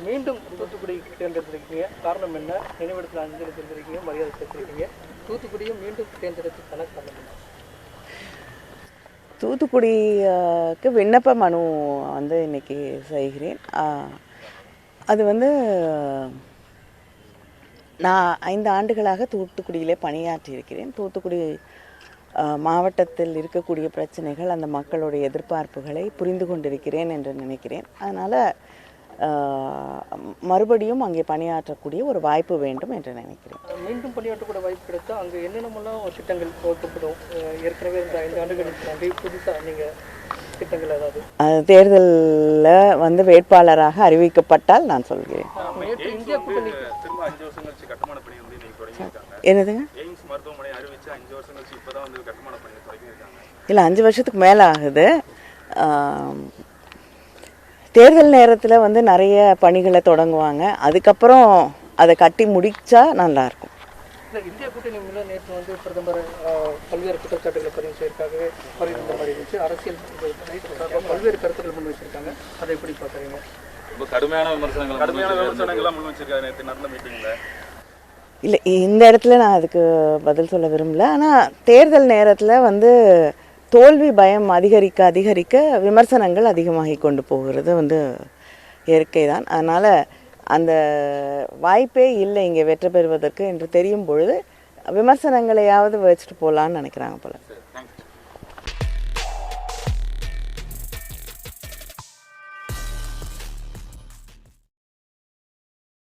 மீண்டும் தூத்துக்குடி தேர்ந்தெடுத்திருக்கீங்க, காரணம் என்ன? நினைவிடத்தில் அஞ்சலி செலுத்திருக்கீங்க, மரியாதை செலுத்திருக்கீங்க. தூத்துக்குடியும் மீண்டும் தேர்ந்தெடுத்துக்கான காரணம் என்ன? தூத்துக்குடிக்கு விண்ணப்ப மனு வந்து இன்னைக்கு செய்கிறேன். அது வந்து நான் 5 ஆண்டுகளாக தூத்துக்குடியிலே பணியாற்றியிருக்கிறேன். தூத்துக்குடி மாவட்டத்தில் இருக்கக்கூடிய பிரச்சனைகள், அந்த மக்களுடைய எதிர்பார்ப்புகளை புரிந்து கொண்டிருக்கிறேன் என்று நினைக்கிறேன். அதனால் மறுபடியும் அங்கே பணியாற்றக்கூடிய ஒரு வாய்ப்பு வேண்டும் என்று நினைக்கிறேன். மீண்டும் பணியாற்றக்கூடிய வாய்ப்பு கிடைத்தா அங்கே என்னென்னமெல்லாம் திட்டங்கள் துவக்கப்படும்? ஏற்கனவே இந்த 5 ஆண்டுகளுக்கு தாண்டி புதுசாக நீங்கள் திட்டங்கள் ஏதாவது? தேர்தலில் வந்து வேட்பாளராக அறிவிக்கப்பட்டால் நான் சொல்கிறேன். இந்தியா கூட்டணி என்னதுங்க? இல்லை, 5 வருஷத்துக்கு மேலே ஆகுது. தேர்தல் நேரத்தில் வந்து நிறைய பணிகளை தொடங்குவாங்க, அதுக்கப்புறம் அதை கட்டி முடித்தா நல்லாயிருக்கும். இந்தியா கூட்டணி மூலம் நேற்று வந்து பிரதமர் பல்வேறு குற்றச்சாட்டுகளை பதிவு செய்யறதுக்காகவே பரிந்துரை மாதிரி இருந்துச்சு. அரசியல் பல்வேறு கருத்துக்கள் முன் வச்சிருக்காங்க, அதை எப்படி பார்க்குறீங்க? ரொம்ப கடுமையான விமர்சனங்கள்லாம் முன் வச்சிருக்காங்க நேற்று நடந்த மீட்டிங்கில். இல்லை, இந்த இடத்துல நான் அதுக்கு பதில் சொல்ல விரும்பல. ஆனால் தேர்தல் நேரத்தில் வந்து தோல்வி பயம் அதிகரிக்க அதிகரிக்க விமர்சனங்கள் அதிகமாகி கொண்டு போகிறது வந்து இயற்கை தான். அதனால் அந்த வாய்ப்பே இல்லை இங்கே வெற்றி பெறுவதற்கு என்று தெரியும் பொழுது விமர்சனங்களையாவது வச்சுட்டு போகலான்னு நினைக்கிறாங்க போல.